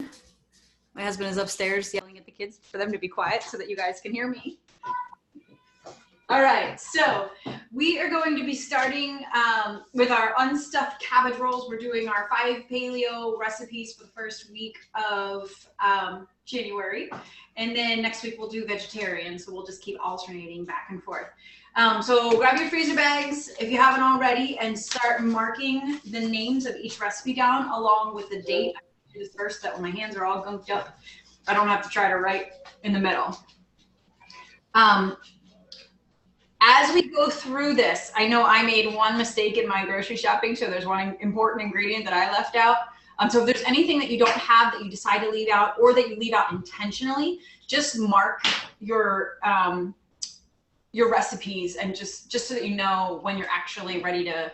My husband is upstairs yelling at the kids for them to be quiet so that you guys can hear me. All right, so we are going to be starting with our unstuffed cabbage rolls. We're doing our 5 paleo recipes for the first week of January. And then next week we'll do vegetarian, so we'll just keep alternating back and forth. So grab your freezer bags if you haven't already and start marking the names of each recipe down along with the date. I do this first, that when my hands are all gunked up, I don't have to try to write in the middle. As we go through this, I know I made one mistake in my grocery shopping, so there's one important ingredient that I left out. So if there's anything that you don't have that you decide to leave out or that you leave out intentionally, just mark your recipes and just so that you know when you're actually ready to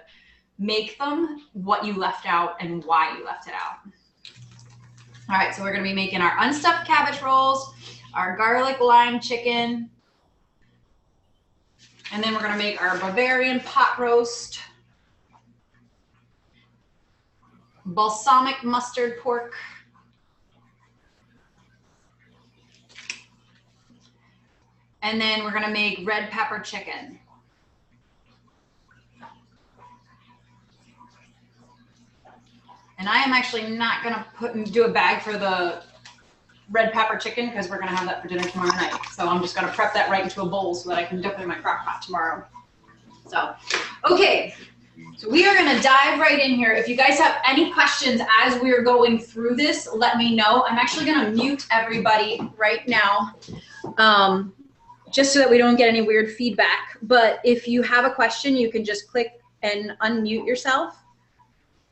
make them, what you left out and why you left it out. All right, so we're gonna be making our unstuffed cabbage rolls, our garlic lime chicken, and then we're gonna make our Bavarian pot roast, balsamic mustard pork, and then we're gonna make red pepper chicken. And I am actually not gonna do a bag for the red pepper chicken because we're gonna have that for dinner tomorrow night. So I'm just gonna prep that right into a bowl so that I can dump it in my crock pot tomorrow. So, okay, so we are gonna dive right in here. If you guys have any questions as we're going through this, let me know. I'm actually gonna mute everybody right now, just so that we don't get any weird feedback. But if you have a question, you can just click and unmute yourself.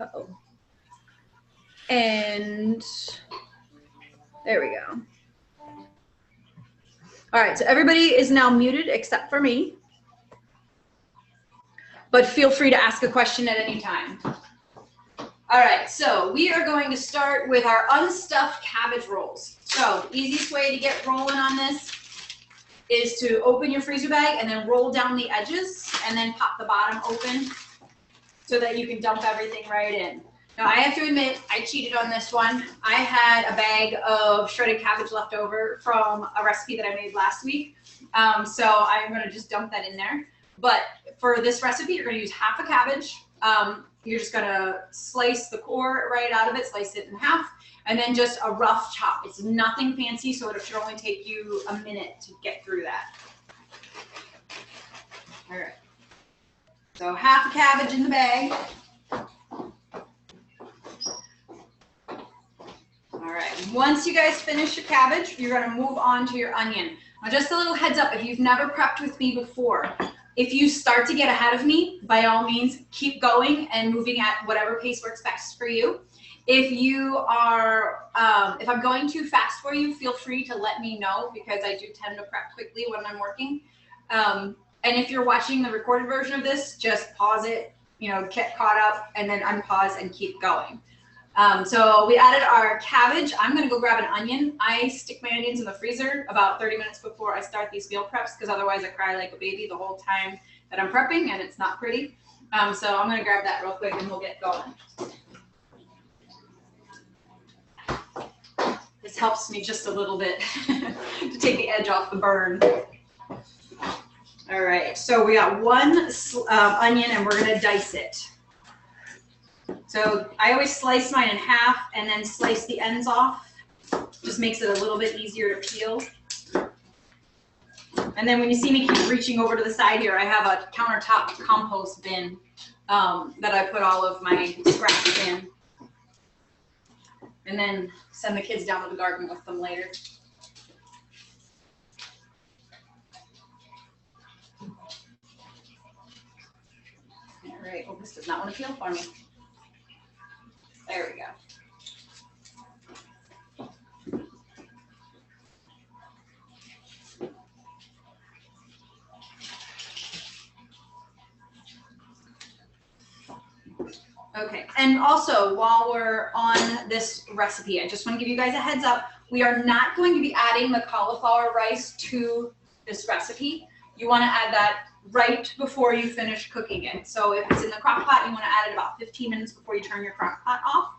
Uh-oh. And there we go. All right, so everybody is now muted except for me. But feel free to ask a question at any time. All right, so we are going to start with our unstuffed cabbage rolls. So the easiest way to get rolling on this is to open your freezer bag and then roll down the edges and then pop the bottom open so that you can dump everything right in. Now, I have to admit, I cheated on this one. I had a bag of shredded cabbage left over from a recipe that I made last week. So I'm going to just dump that in there. But for this recipe, you're going to use half a cabbage. You're just going to slice the core right out of it, slice it in half, and then just a rough chop. It's nothing fancy, so it should only take you a minute to get through that. All right. So half a cabbage in the bag. All right, once you guys finish your cabbage, you're gonna move on to your onion. Now just a little heads up, if you've never prepped with me before, if you start to get ahead of me, by all means, keep going and moving at whatever pace works best for you. If you are, if I'm going too fast for you, feel free to let me know because I do tend to prep quickly when I'm working. And if you're watching the recorded version of this, just pause it, you know, get caught up and then unpause and keep going. So we added our cabbage. I'm going to go grab an onion. I stick my onions in the freezer about 30 minutes before I start these meal preps because otherwise I cry like a baby the whole time that I'm prepping and it's not pretty. So I'm going to grab that real quick and we'll get going. This helps me just a little bit to take the edge off the burn. All right, so we got one onion and we're going to dice it. So I always slice mine in half and then slice the ends off. Just makes it a little bit easier to peel. And then when you see me keep reaching over to the side here, I have a countertop compost bin that I put all of my scraps in. And then send the kids down to the garden with them later. All right, well, this does not want to peel for me. There we go. Okay, and also while we're on this recipe, I just want to give you guys a heads up. We are not going to be adding the cauliflower rice to this recipe. You want to add that right before you finish cooking it. So if it's in the crock pot, you want to add it about 15 minutes before you turn your crock pot off.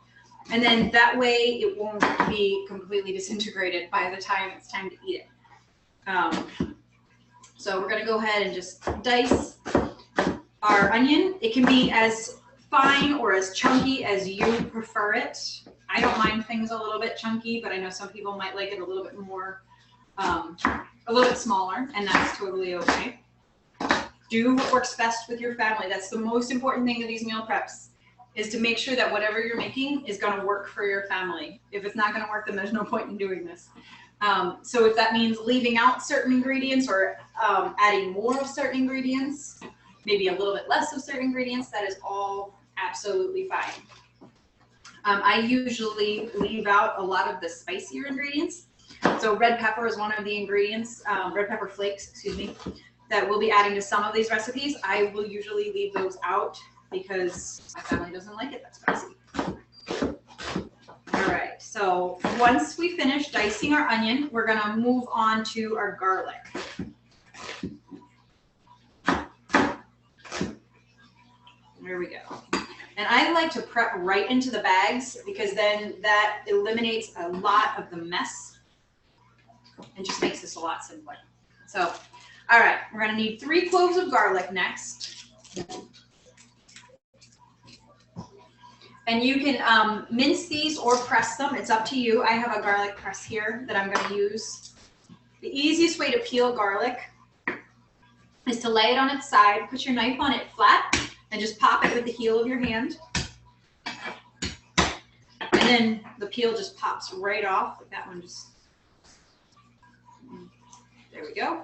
And then that way it won't be completely disintegrated by the time it's time to eat it. So we're gonna go ahead and just dice our onion. It can be as fine or as chunky as you prefer it. I don't mind things a little bit chunky, but I know some people might like it a little bit more, a little bit smaller, and that's totally okay. Do what works best with your family. That's the most important thing of these meal preps, is to make sure that whatever you're making is going to work for your family. If it's not going to work, then there's no point in doing this. So if that means leaving out certain ingredients or adding more of certain ingredients, maybe a little bit less of certain ingredients, that is all absolutely fine. I usually leave out a lot of the spicier ingredients. So red pepper is one of the ingredients, red pepper flakes, excuse me, that we'll be adding to some of these recipes. I will usually leave those out because my family doesn't like it that spicy. All right, so once we finish dicing our onion, we're gonna move on to our garlic. There we go. And I like to prep right into the bags because then that eliminates a lot of the mess and just makes this a lot simpler. So, all right, we're gonna need 3 cloves of garlic next. And you can mince these or press them, it's up to you. I have a garlic press here that I'm gonna use. The easiest way to peel garlic is to lay it on its side, put your knife on it flat, and just pop it with the heel of your hand. And then the peel just pops right off. Like that one just, there we go.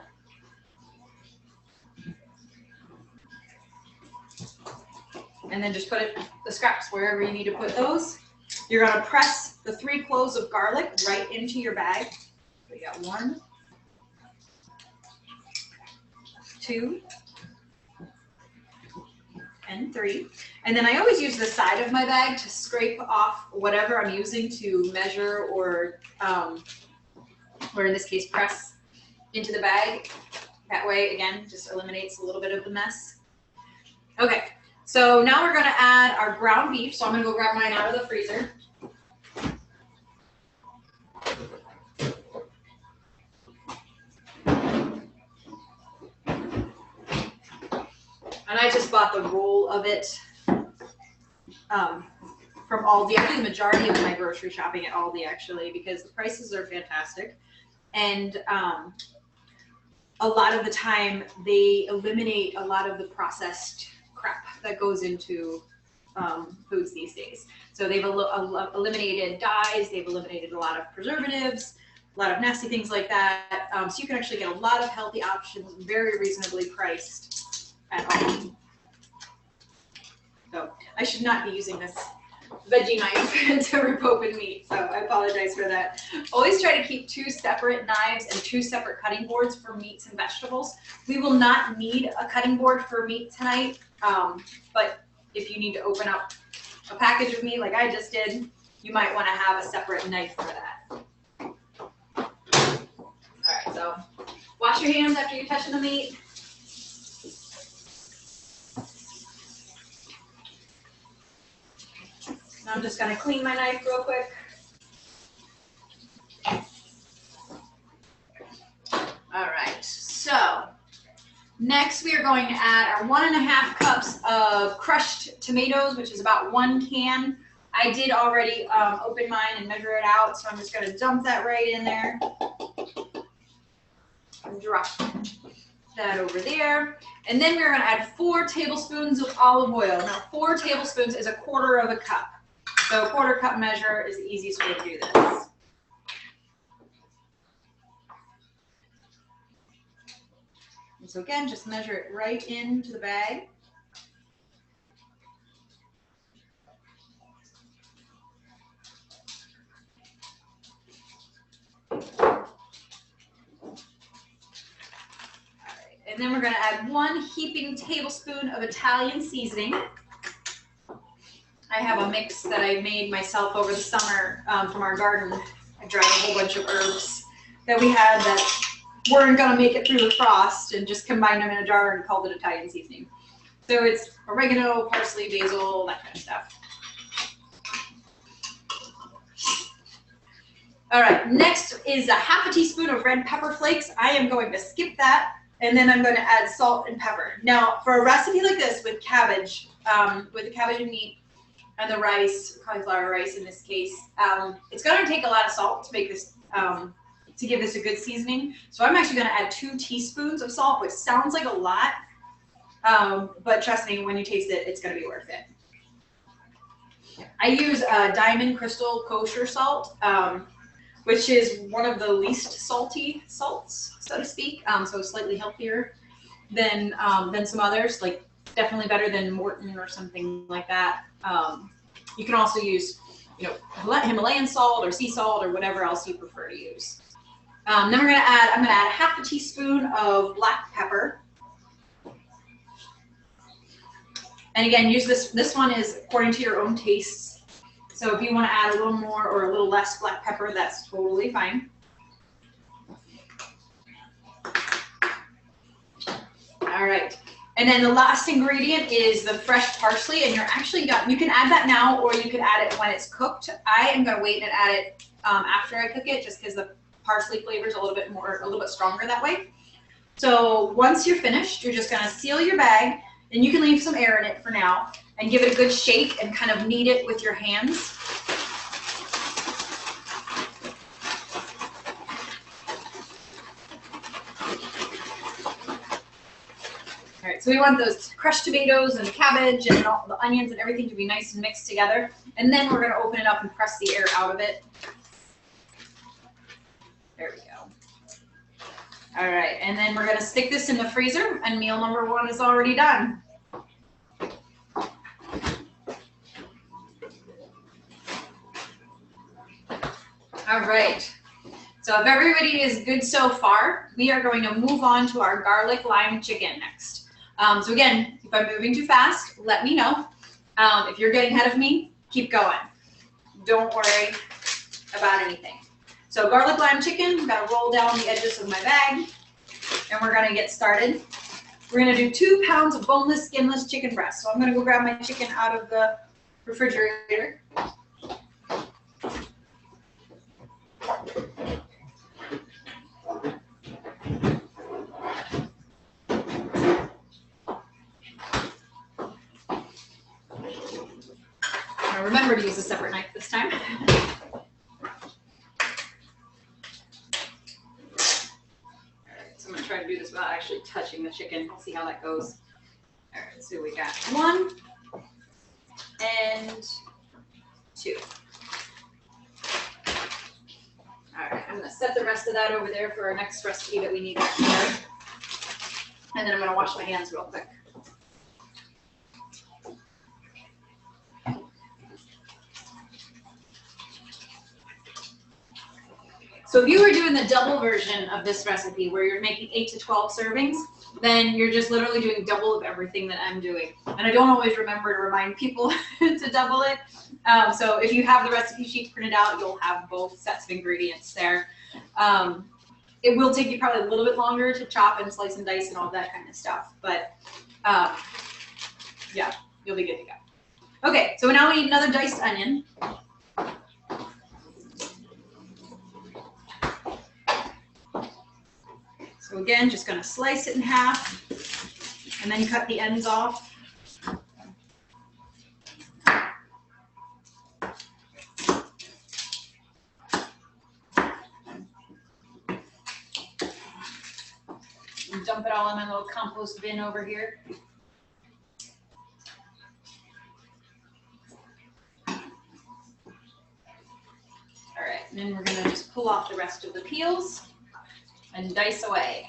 And then just put the scraps wherever you need to put those. You're gonna press the 3 cloves of garlic right into your bag. We got 1, 2, and 3. And then I always use the side of my bag to scrape off whatever I'm using to measure or in this case, press into the bag. That way, again, just eliminates a little bit of the mess. Okay, so now we're gonna add our ground beef. So I'm gonna go grab mine out of the freezer. And I just bought the roll of it from Aldi. I do the majority of my grocery shopping at Aldi, actually, because the prices are fantastic. And a lot of the time, they eliminate a lot of the processed crap that goes into foods these days. So they've eliminated dyes, they've eliminated a lot of preservatives, a lot of nasty things like that. So you can actually get a lot of healthy options, very reasonably priced at all. So I should not be using this veggie knife to rip open meat, so I apologize for that. Always try to keep 2 separate knives and 2 separate cutting boards for meats and vegetables. We will not need a cutting board for meat tonight, but if you need to open up a package of meat like I just did, you might want to have a separate knife for that. All right, so wash your hands after you're touching the meat. I'm just going to clean my knife real quick. All right, so next we are going to add our 1½ cups of crushed tomatoes, which is about 1 can. I did already open mine and measure it out, so I'm just going to dump that right in there. And drop that over there. And then we're going to add 4 tablespoons of olive oil. Now 4 tablespoons is 1/4 cup. So 1/4 cup measure is the easiest way to do this. And so again, just measure it right into the bag. All right, and then we're going to add 1 heaping tablespoon of Italian seasoning. I have a mix that I made myself over the summer from our garden. I dried a whole bunch of herbs that we had that weren't going to make it through the frost and just combined them in a jar and called it Italian seasoning. So it's oregano, parsley, basil, that kind of stuff. All right, next is a half a teaspoon of red pepper flakes. I am going to skip that, and then I'm going to add salt and pepper. Now, for a recipe like this with cabbage, with the cabbage and meat and the rice, cauliflower rice in this case, it's going to take a lot of salt to make this, to give this a good seasoning. So I'm actually going to add 2 teaspoons of salt, which sounds like a lot, but trust me, when you taste it, it's going to be worth it. I use Diamond Crystal Kosher salt, which is one of the least salty salts, so to speak. So slightly healthier than some others, like definitely better than Morton or something like that. You can also use, Himalayan salt or sea salt or whatever else you prefer to use. Then I'm gonna add half a teaspoon of black pepper. And again, use this one is according to your own tastes. So if you want to add a little more or a little less black pepper, that's totally fine. All right. And then the last ingredient is the fresh parsley, and you can add that now or you can add it when it's cooked. I am going to wait and add it after I cook it, just because the parsley flavor is a little bit stronger that way. So once you're finished, you're just going to seal your bag, and you can leave some air in it for now and give it a good shake and kind of knead it with your hands. All right, so we want those crushed tomatoes and the cabbage and all the onions and everything to be nice and mixed together. And then we're going to open it up and press the air out of it. There we go. All right, and then we're going to stick this in the freezer, and meal number 1 is already done. All right, so if everybody is good so far, we are going to move on to our garlic lime chicken next. So again, if I'm moving too fast, let me know. If you're getting ahead of me, keep going. Don't worry about anything. So garlic lime chicken, I'm gonna roll down the edges of my bag, and we're gonna get started. We're gonna do 2 pounds of boneless, skinless chicken breast. So I'm gonna go grab my chicken out of the refrigerator. Now remember to use a separate knife this time. Try to do this without actually touching the chicken. We'll see how that goes. All right, so we got 1 and 2. All right, I'm gonna set the rest of that over there for our next recipe that we need back here. And then I'm gonna wash my hands real quick. So if you were doing the double version of this recipe where you're making 8 to 12 servings, then you're just literally doing double of everything that I'm doing. And I don't always remember to remind people to double it. So if you have the recipe sheet printed out, you'll have both sets of ingredients there. It will take you probably a little bit longer to chop and slice and dice and all that kind of stuff. But yeah, you'll be good to go. Okay, so now we need another diced onion. So again, just going to slice it in half and then cut the ends off. And dump it all in my little compost bin over here. All right, and then we're going to just pull off the rest of the peels and dice away.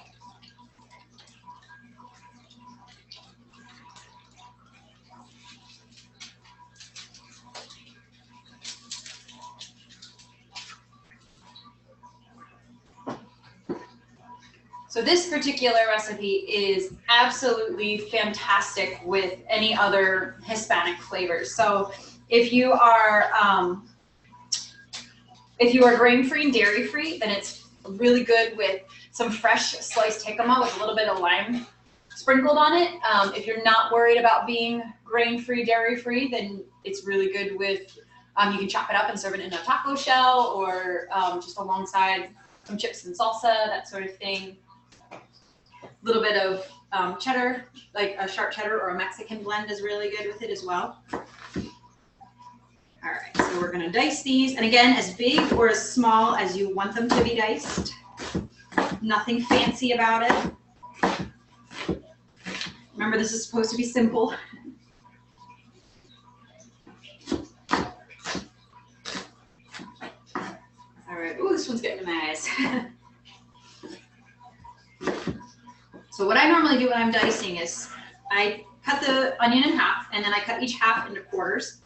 So this particular recipe is absolutely fantastic with any other Hispanic flavors. So if you are grain-free and dairy-free, then it's really good with some fresh sliced jicama with a little bit of lime sprinkled on it. If you're not worried about being grain-free, dairy-free, then it's really good with You can chop it up and serve it in a taco shell or just alongside some chips and salsa, that sort of thing. A little bit of cheddar, like a sharp cheddar or a Mexican blend is really good with it as well. All right, so we're gonna dice these. And again, as big or as small as you want them to be diced. Nothing fancy about it. Remember, this is supposed to be simple. All right, ooh, this one's getting nice. So what I normally do when I'm dicing is I cut the onion in half, and then I cut each half into quarters,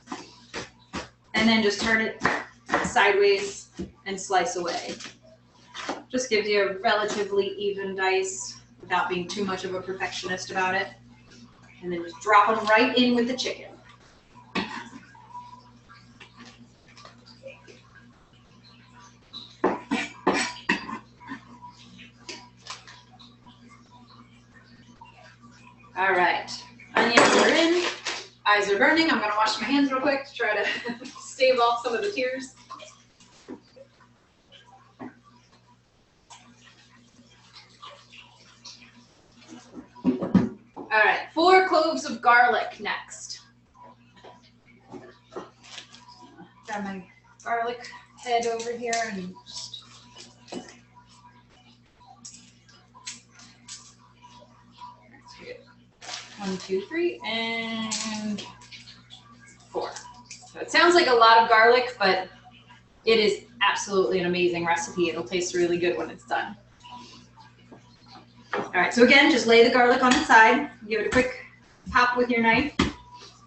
and then just turn it sideways and slice away. Just gives you a relatively even dice without being too much of a perfectionist about it. And then just drop them right in with the chicken. All right, onions are in, eyes are burning. I'm gonna wash my hands real quick to try to stave off some of the tears. All right, 4 cloves of garlic next. Got my garlic head over here and just one, 2, 3, and 4. So it sounds like a lot of garlic, but it is absolutely an amazing recipe. It'll taste really good when it's done. All right, so again, just lay the garlic on the side. Give it a quick pop with your knife.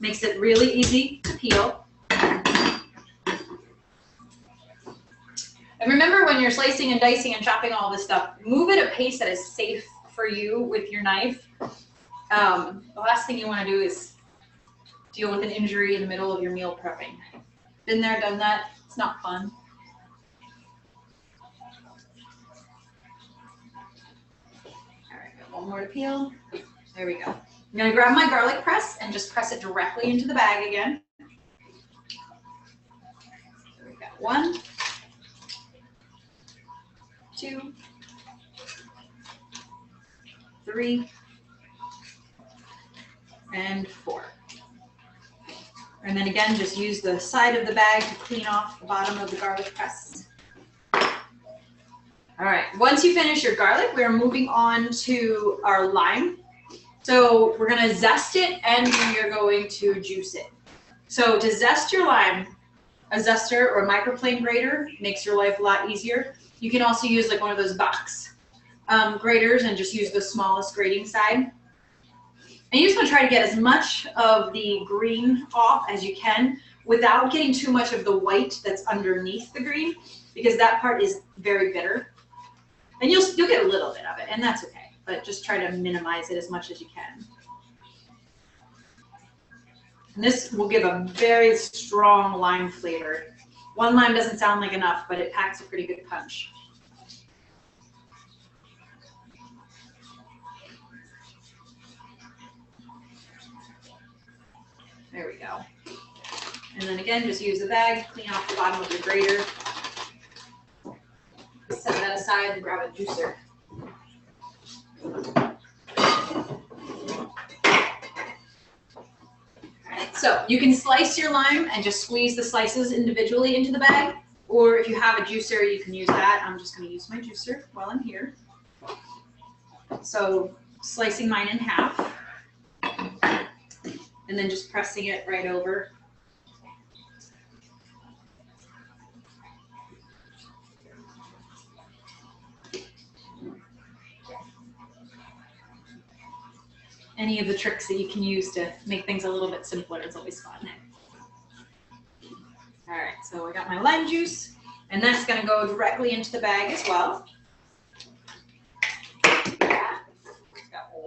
Makes it really easy to peel. And remember, when you're slicing and dicing and chopping all this stuff, move at a pace that is safe for you with your knife. The last thing you want to do is deal with an injury in the middle of your meal prepping. Been there, done that. It's not fun. One more to peel. There we go. I'm going to grab my garlic press and just press it directly into the bag again. So we've got 1, 2, 3, and 4. And then again, just use the side of the bag to clean off the bottom of the garlic press. All right, once you finish your garlic, we're moving on to our lime. So we're gonna zest it and we're going to juice it. So to zest your lime, a zester or a microplane grater makes your life a lot easier. You can also use like one of those box graters and just use the smallest grating side. And you just wanna try to get as much of the green off as you can without getting too much of the white that's underneath the green, because that part is very bitter. And you'll get a little bit of it, and that's okay, but just try to minimize it as much as you can. And this will give a very strong lime flavor. 1 lime doesn't sound like enough, but it packs a pretty good punch. There we go. And then again, just use the bag, clean off the bottom of your grater. Set that aside and grab a juicer. Alright, so you can slice your lime and just squeeze the slices individually into the bag, or if you have a juicer, you can use that. I'm just going to use my juicer while I'm here. So slicing mine in half, and then just pressing it right over. Any of the tricks that you can use to make things a little bit simpler is always fun. All right, so I got my lime juice, and that's going to go directly into the bag as well. Got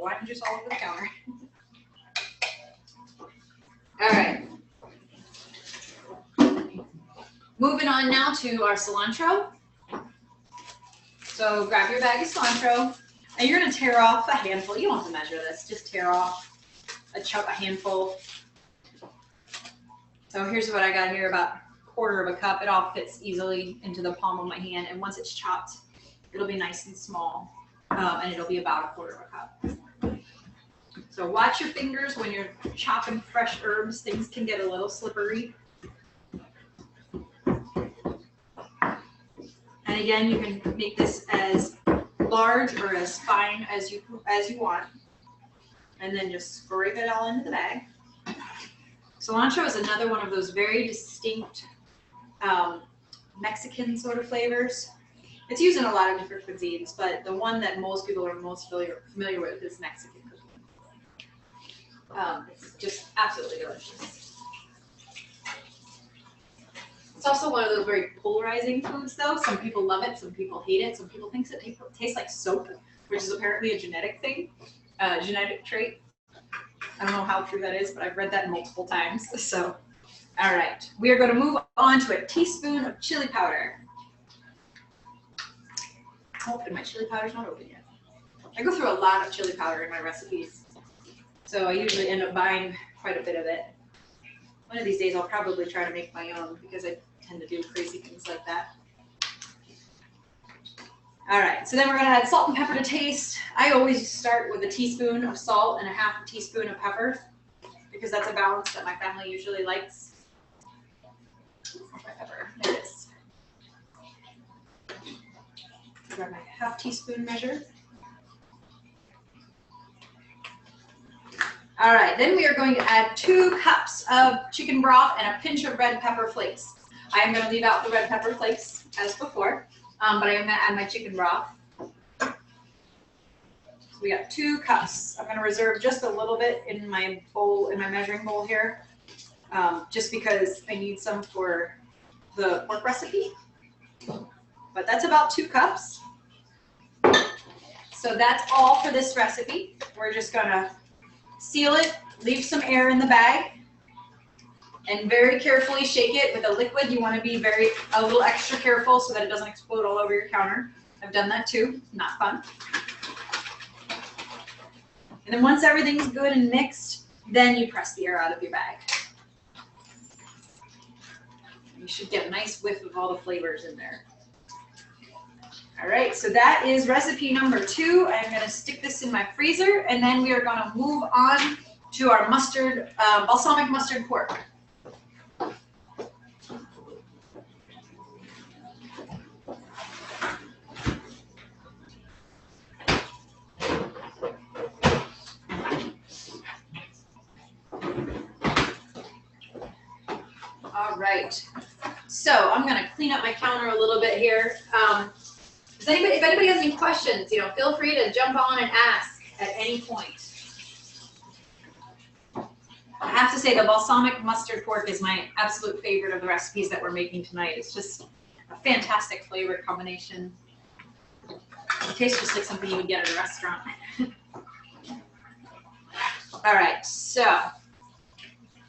lime juice all over the counter. All right. Moving on now to our cilantro. So grab your bag of cilantro. And you're going to tear off a handful. You don't have to measure this. Just tear off a handful. So here's what I got here, about quarter of a cup. It all fits easily into the palm of my hand. And once it's chopped, it'll be nice and small. And it'll be about a quarter of a cup. So watch your fingers when you're chopping fresh herbs. Things can get a little slippery. And again, you can make this as large or as fine as you want. And then just scrape it all into the bag. Cilantro is another one of those very distinct Mexican sort of flavors. It's used in a lot of different cuisines, but the one that most people are most familiar with is Mexican cuisine. It's just absolutely delicious. It's also one of those very polarizing foods, though. Some people love it, some people hate it, some people think it tastes like soap, which is apparently a genetic thing, genetic trait. I don't know how true that is, but I've read that multiple times. So, all right, we are going to move on to a teaspoon of chili powder. Oh, and my chili powder's not open yet. I go through a lot of chili powder in my recipes, so I usually end up buying quite a bit of it. One of these days, I'll probably try to make my own because I tend to do crazy things like that. All right, so then we're gonna add salt and pepper to taste. I always start with a teaspoon of salt and a half a teaspoon of pepper because that's a balance that my family usually likes. Where's my pepper? There it is. Grab my half teaspoon measure. All right, then we are going to add 2 cups of chicken broth and a pinch of red pepper flakes. I am going to leave out the red pepper flakes as before, but I am going to add my chicken broth. So we got 2 cups. I'm going to reserve just a little bit in my bowl, in my measuring bowl here, just because I need some for the pork recipe. But that's about 2 cups. So that's all for this recipe. We're just going to seal it, leave some air in the bag, and very carefully shake it with a liquid. You want to be a little extra careful so that it doesn't explode all over your counter. I've done that too, not fun. And then once everything's good and mixed, then you press the air out of your bag. You should get a nice whiff of all the flavors in there. All right, so that is recipe number 2. I'm going to stick this in my freezer, and then we are going to move on to our mustard, balsamic mustard pork. All right, so I'm going to clean up my counter a little bit here. If anybody has any questions, feel free to jump on and ask at any point. I have to say the balsamic mustard pork is my absolute favorite of the recipes that we're making tonight. It's just a fantastic flavor combination. It tastes just like something you would get at a restaurant. All right, so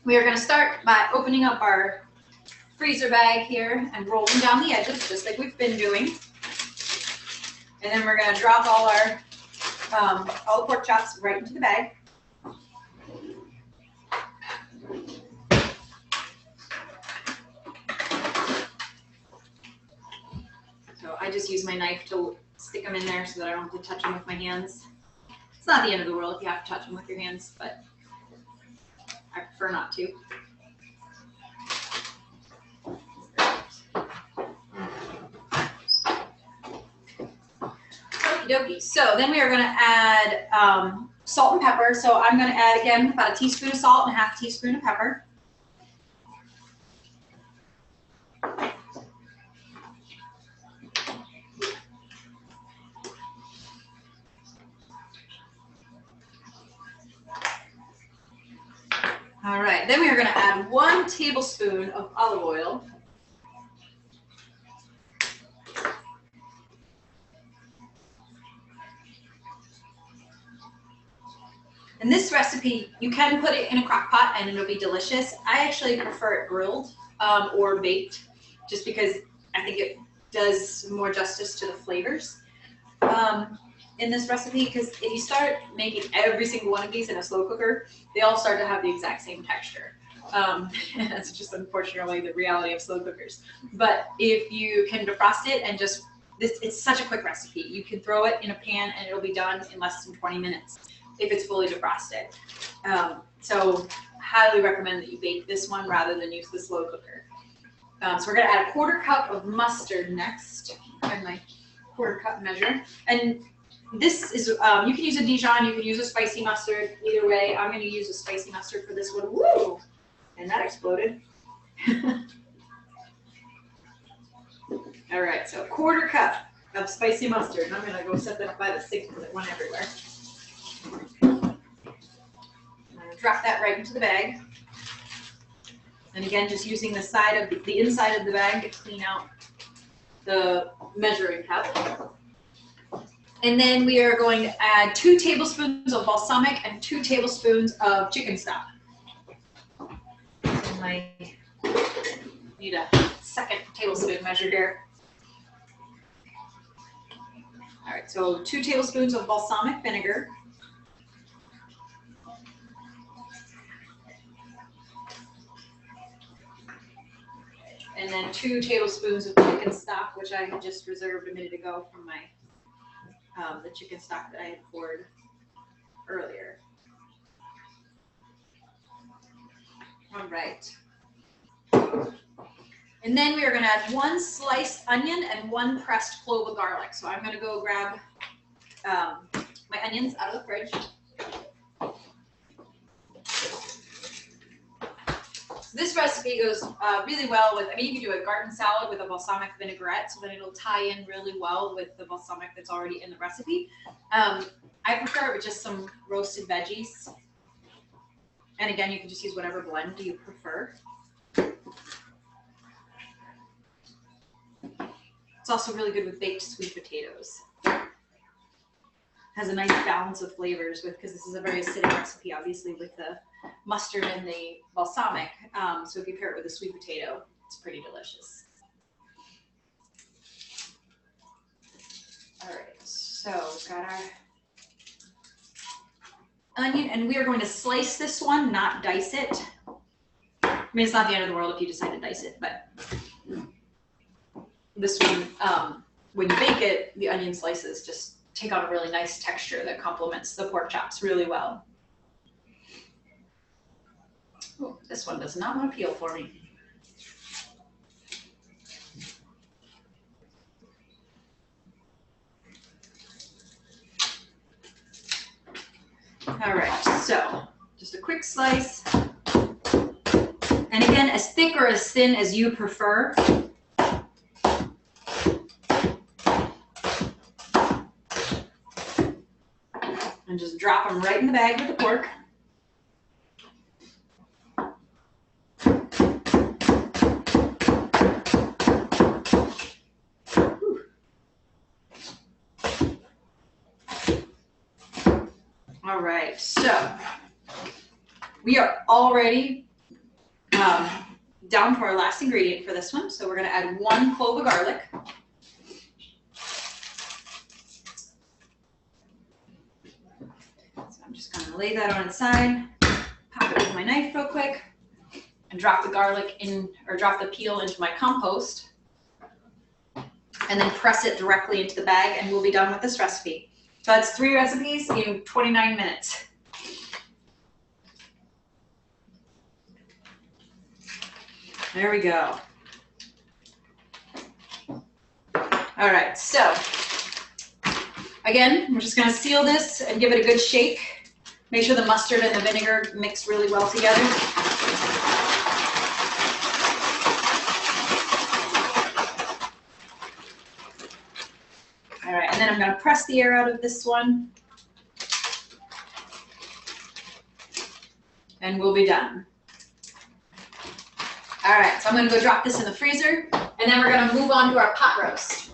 we are going to start by opening up our freezer bag here and rolling down the edges just like we've been doing. And then we're going to drop all the pork chops right into the bag. So I just use my knife to stick them in there so that I don't have to touch them with my hands. It's not the end of the world if you have to touch them with your hands, but I prefer not to. Okie. So then we are going to add salt and pepper. So I'm going to add, again, about a teaspoon of salt and a half teaspoon of pepper. All right, then we are going to add 1 tablespoon of olive oil. In this recipe, you can put it in a crock pot and it'll be delicious. I actually prefer it grilled or baked just because I think it does more justice to the flavors in this recipe, because if you start making every single one of these in a slow cooker, they all start to have the exact same texture. That's just unfortunately the reality of slow cookers. But if you can defrost it and just, it's such a quick recipe. You can throw it in a pan and it'll be done in less than 20 minutes if it's fully defrosted. So highly recommend that you bake this one rather than use the slow cooker. So we're gonna add a 1/4 cup of mustard next. And my 1/4 cup measure. And this is, you can use a Dijon, you can use a spicy mustard, either way. I'm gonna use a spicy mustard for this one. Woo! And that exploded. All right, so 1/4 cup of spicy mustard. And I'm gonna go set that up by the sink because it went everywhere. I'm gonna drop that right into the bag. And again, just using the inside of the bag to clean out the measuring cup. And then we are going to add 2 tablespoons of balsamic and 2 tablespoons of chicken stock. And I need a second tablespoon measure here. All right, so 2 tablespoons of balsamic vinegar. And then 2 tablespoons of chicken stock, which I had just reserved a minute ago from my the chicken stock that I had poured earlier. All right. And then we are going to add 1 sliced onion and 1 pressed clove of garlic. So I'm going to go grab my onions out of the fridge. This recipe goes really well with, I mean, you can do a garden salad with a balsamic vinaigrette, so then it'll tie in really well with the balsamic that's already in the recipe. I prefer it with just some roasted veggies. And again, you can just use whatever blend you prefer. It's also really good with baked sweet potatoes. Has a nice balance of flavors with, because this is a very acidic recipe, obviously, with the mustard and the balsamic. So if you pair it with a sweet potato, it's pretty delicious. All right, so we've got our onion, and we are going to slice this one, not dice it. I mean, it's not the end of the world if you decide to dice it, but this one, when you bake it, the onion slices just take on a really nice texture that complements the pork chops really well. Ooh, this one does not want to peel for me. All right, so just a quick slice. And again, as thick or as thin as you prefer. And just drop them right in the bag with the pork. All right, so we are already down to our last ingredient for this one. So we're going to add 1 clove of garlic. So I'm just going to lay that on its side, pop it with my knife real quick, and drop the garlic in, or drop the peel into my compost, and then press it directly into the bag, and we'll be done with this recipe. So that's 3 recipes in 29 minutes. There we go. All right, so again, we're just gonna seal this and give it a good shake. Make sure the mustard and the vinegar mix really well together. All right, and then I'm gonna press the air out of this one. And we'll be done. All right, so I'm gonna go drop this in the freezer, and then we're gonna move on to our pot roast.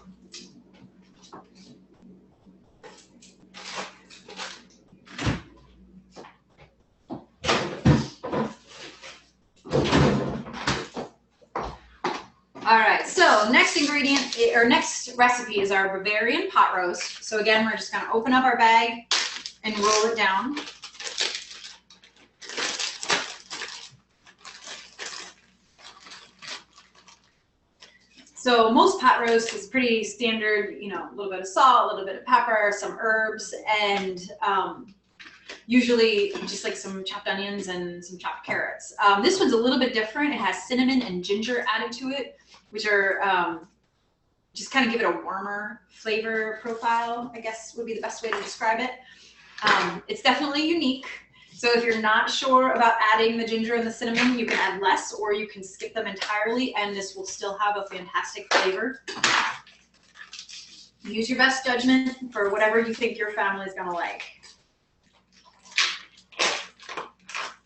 All right, so next ingredient, or next recipe is our Bavarian pot roast. So again, we're just gonna open up our bag and roll it down. So most pot roast is pretty standard, you know, a little bit of salt, a little bit of pepper, some herbs, and usually just like some chopped onions and some chopped carrots. This one's a little bit different. It has cinnamon and ginger added to it, which are just kind of give it a warmer flavor profile, I guess would be the best way to describe it. It's definitely unique. So if you're not sure about adding the ginger and the cinnamon, you can add less or you can skip them entirely and this will still have a fantastic flavor. Use your best judgment for whatever you think your family is gonna like.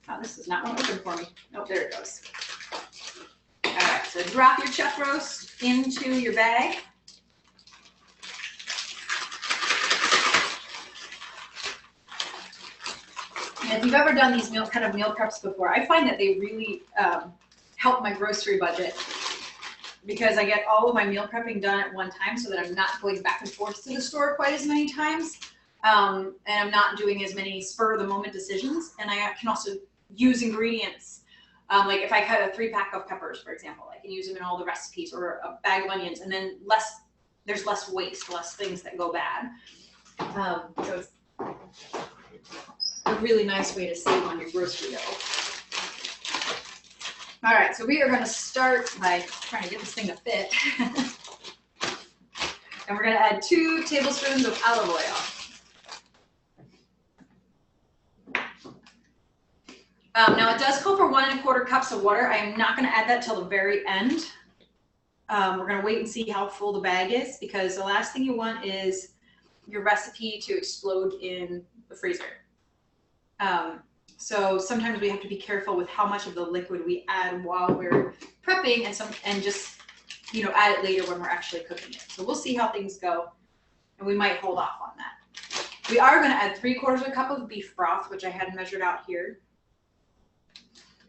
Oh, this is not one open for me. Oh, there it goes. All right, so drop your chuck roast into your bag. And if you've ever done these kind of meal preps before, I find that they really help my grocery budget because I get all of my meal prepping done at one time so that I'm not going back and forth to the store quite as many times. And I'm not doing as many spur of the moment decisions. And I can also use ingredients. Like if I cut a 3-pack of peppers, for example, I can use them in all the recipes, or a bag of onions, and then there's less waste, less things that go bad. So it's a really nice way to save on your grocery bill. All right, so we are going to start by trying to get this thing to fit. And we're going to add 2 tablespoons of olive oil. Now it does call for 1 1/4 cups of water. I am not going to add that till the very end. We're going to wait and see how full the bag is because the last thing you want is your recipe to explode in the freezer. So sometimes we have to be careful with how much of the liquid we add while we're prepping and just, you know, add it later when we're actually cooking it. So we'll see how things go and we might hold off on that. We are going to add 3/4 cup of beef broth, which I had measured out here.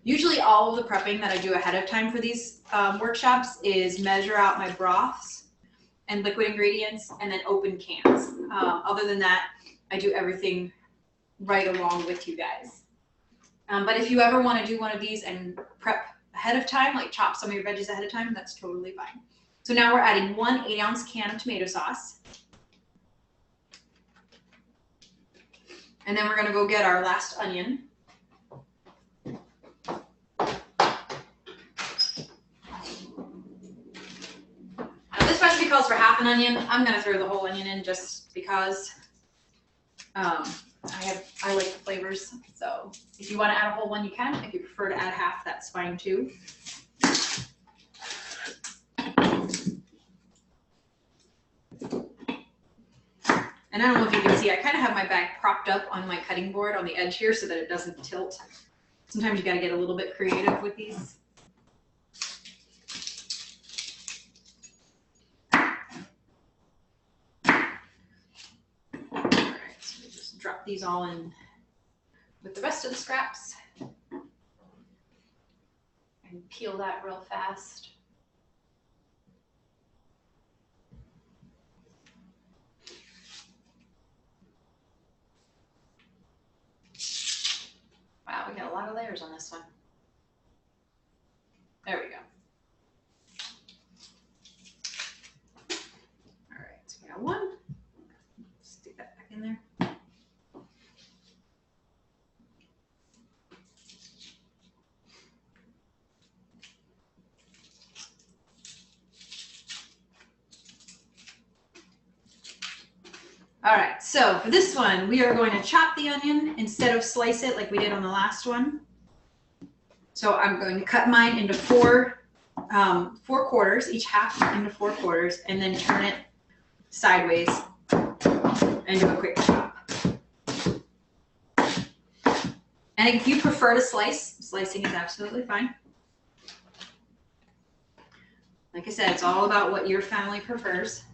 Usually all of the prepping that I do ahead of time for these workshops is measure out my broths and liquid ingredients and then open cans. Other than that, I do everything right along with you guys. But if you ever want to do one of these and prep ahead of time, like chop some of your veggies ahead of time, that's totally fine. So now we're adding 1 8-ounce can of tomato sauce. And then we're going to go get our last onion. Now this recipe calls for half an onion. I'm going to throw the whole onion in just because I like the flavors. So if you want to add a whole one, you can. If you prefer to add half, that's fine too. And I don't know if you can see, I kind of have my bag propped up on my cutting board on the edge here so that it doesn't tilt. Sometimes you got to get a little bit creative with these. All right, so just drop these all in with the rest of the scraps and peel that real fast. Wow, we got a lot of layers on this one. There we go. All right, so we got one. Stick that back in there. All right, so for this one, we are going to chop the onion instead of slice it like we did on the last one. So I'm going to cut mine into four quarters, each half into 4 quarters, and then turn it sideways and do a quick chop. And if you prefer to slice, slicing is absolutely fine. Like I said, it's all about what your family prefers.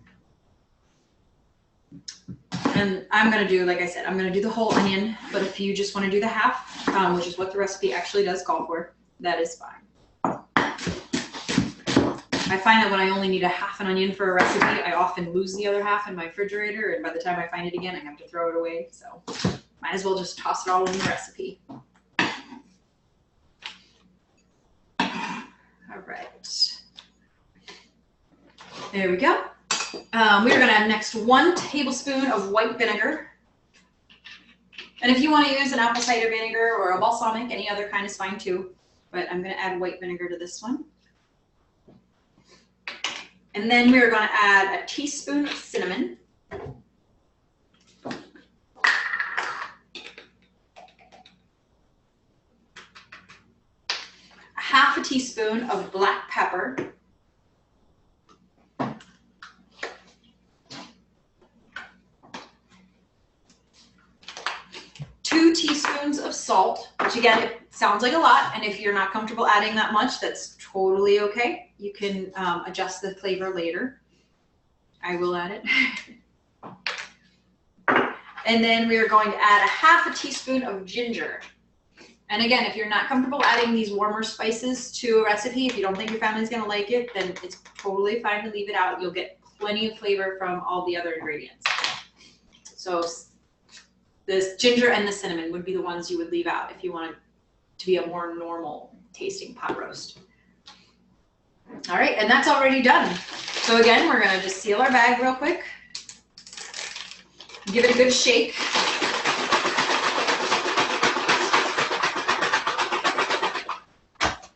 And I'm going to do, like I said, I'm going to do the whole onion, but if you just want to do the half, which is what the recipe actually does call for, that is fine. I find that when I only need a half an onion for a recipe, I often lose the other half in my refrigerator, and by the time I find it again, I have to throw it away. So might as well just toss it all in the recipe. All right. There we go. We're gonna add next 1 tablespoon of white vinegar. And if you want to use an apple cider vinegar or a balsamic, any other kind is fine too. But I'm gonna add white vinegar to this one. And then we're gonna add a teaspoon of cinnamon. Half a teaspoon of black pepper. 2 teaspoons of salt, which again, it sounds like a lot, and if you're not comfortable adding that much, that's totally okay. You can adjust the flavor later. I will add it. And then we are going to add a half a teaspoon of ginger. And again, if you're not comfortable adding these warmer spices to a recipe, if you don't think your family's gonna like it, then it's totally fine to leave it out. You'll get plenty of flavor from all the other ingredients. So the ginger and the cinnamon would be the ones you would leave out if you want it to be a more normal tasting pot roast. All right, and that's already done. So again, we're gonna just seal our bag real quick. Give it a good shake.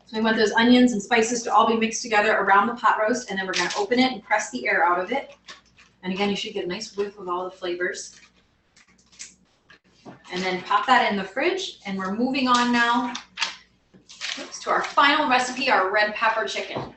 So we want those onions and spices to all be mixed together around the pot roast, and then we're gonna open it and press the air out of it. And again, you should get a nice whiff of all the flavors. And then pop that in the fridge, and we're moving on now to our final recipe, our red pepper chicken.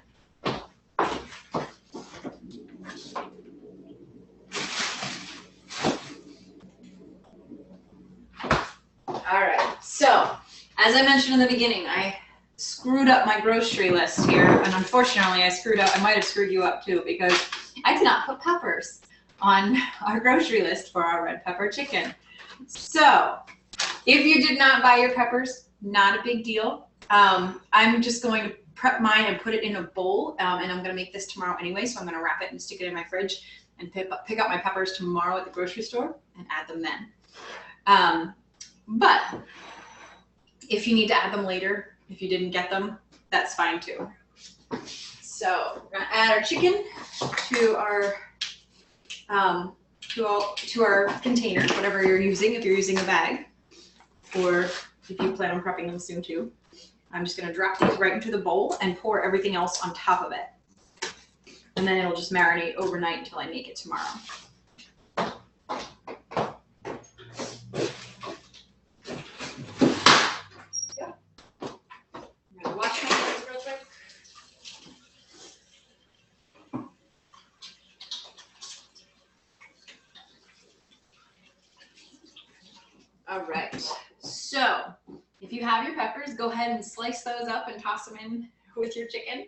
All right, so as I mentioned in the beginning, I screwed up my grocery list here, and unfortunately I might have screwed you up too, because I did not put peppers on our grocery list for our red pepper chicken. So if you did not buy your peppers, not a big deal. I'm just going to prep mine and put it in a bowl, and I'm going to make this tomorrow anyway, so I'm going to wrap it and stick it in my fridge and pick up my peppers tomorrow at the grocery store and add them then. But if you need to add them later, if you didn't get them, that's fine too. So we're going to add our chicken to our to our container, whatever you're using, if you're using a bag, or if you plan on prepping them soon too. I'm just going to drop these right into the bowl and pour everything else on top of it. And then it'll just marinate overnight until I make it tomorrow. Yeah. I'm going to wash my hands real quick. All right, so if you have your peppers, go ahead and slice those up and toss them in with your chicken.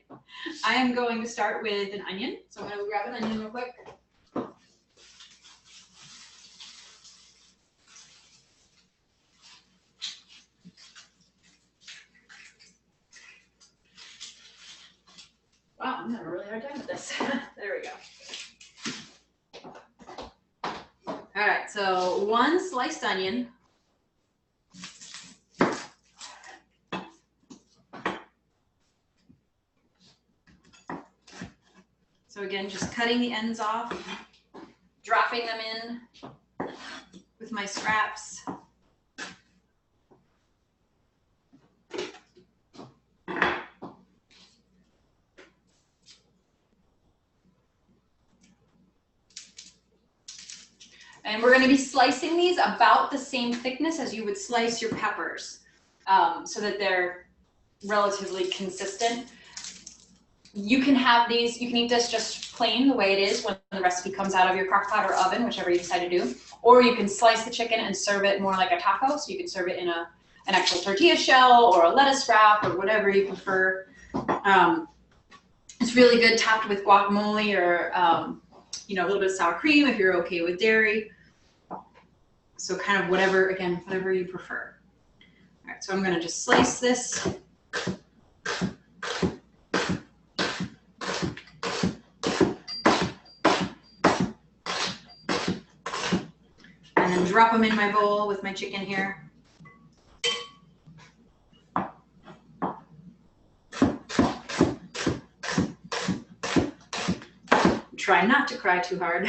I am going to start with an onion, so I'm going to grab an onion real quick. Wow, I'm having a really hard time with this. There we go. All right, so 1 sliced onion. So again, just cutting the ends off, dropping them in with my scraps. And we're going to be slicing these about the same thickness as you would slice your peppers, so that they're relatively consistent. You can have these, you can eat this just plain the way it is when the recipe comes out of your crock pot or oven, whichever you decide to do. Or you can slice the chicken and serve it more like a taco. So you can serve it in an actual tortilla shell or a lettuce wrap or whatever you prefer. It's really good topped with guacamole or a little bit of sour cream if you're okay with dairy. So kind of whatever you prefer. All right, so I'm gonna just slice this. And then drop them in my bowl with my chicken here. try not to cry too hard.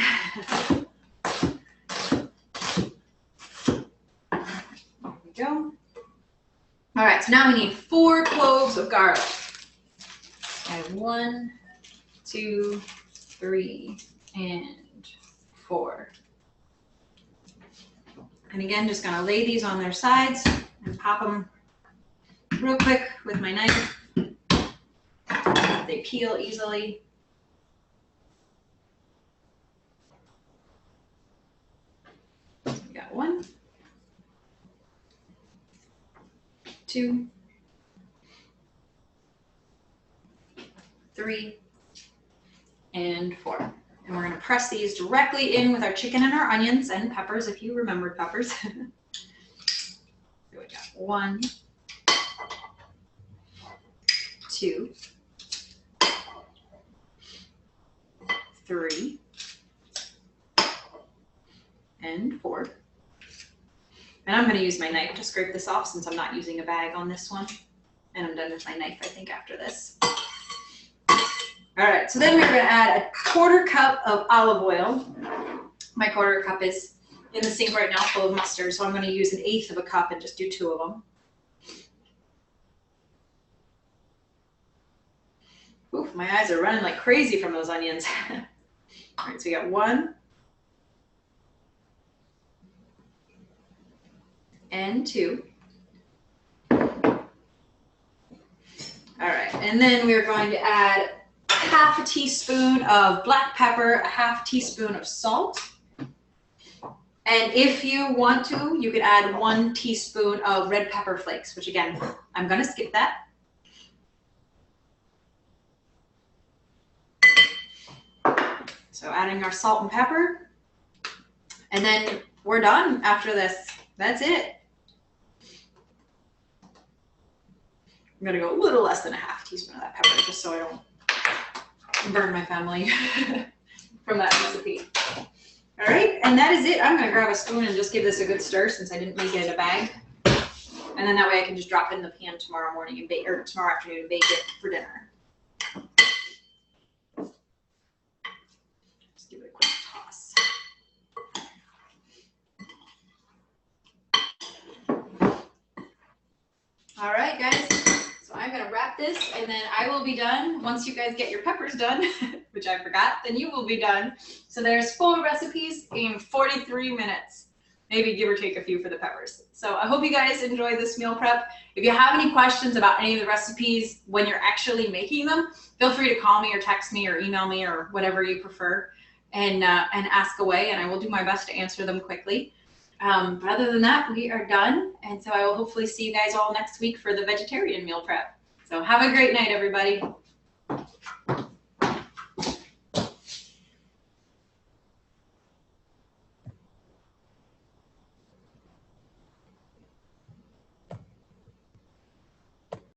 There we go. All right, so now we need 4 cloves of garlic. I have 1, 2, 3, and 4. And again, just gonna lay these on their sides and pop them real quick with my knife. They peel easily. So we got 1, 2, 3, and 4. And we're going to press these directly in with our chicken and our onions and peppers, if you remembered peppers. So we got 1, 2, 3, and 4. And I'm going to use my knife to scrape this off since I'm not using a bag on this one. And I'm done with my knife, I think, after this. All right, so then we're going to add a 1/4 cup of olive oil. My 1/4 cup is in the sink right now full of mustard, so I'm going to use 1/8 of a cup and just do 2 of them. Oof, my eyes are running like crazy from those onions. All right, so we got 1 and 2. All right, and then we're going to add 1/2 teaspoon of black pepper, 1/2 teaspoon of salt. And if you want to, you could add 1 teaspoon of red pepper flakes, which again, I'm going to skip that. So adding our salt and pepper. And then we're done after this. That's it. I'm going to go a little less than 1/2 teaspoon of that pepper just so I don't burn my family from that recipe. All right, and that is it. I'm going to grab a spoon and just give this a good stir since I didn't make it in a bag. And then that way I can just drop it in the pan tomorrow morning and bake, or tomorrow afternoon and bake it for dinner. Just give it a quick toss. All right, guys. So I'm going to wrap this and then I will be done. Once you guys get your peppers done, which I forgot, then you will be done. So there's 4 recipes in 43 minutes, maybe give or take a few for the peppers. So I hope you guys enjoy this meal prep. If you have any questions about any of the recipes when you're actually making them, feel free to call me or text me or email me or whatever you prefer and ask away, and I will do my best to answer them quickly. But other than that, we are done. And so I will hopefully see you guys all next week for the vegetarian meal prep. So have a great night, everybody.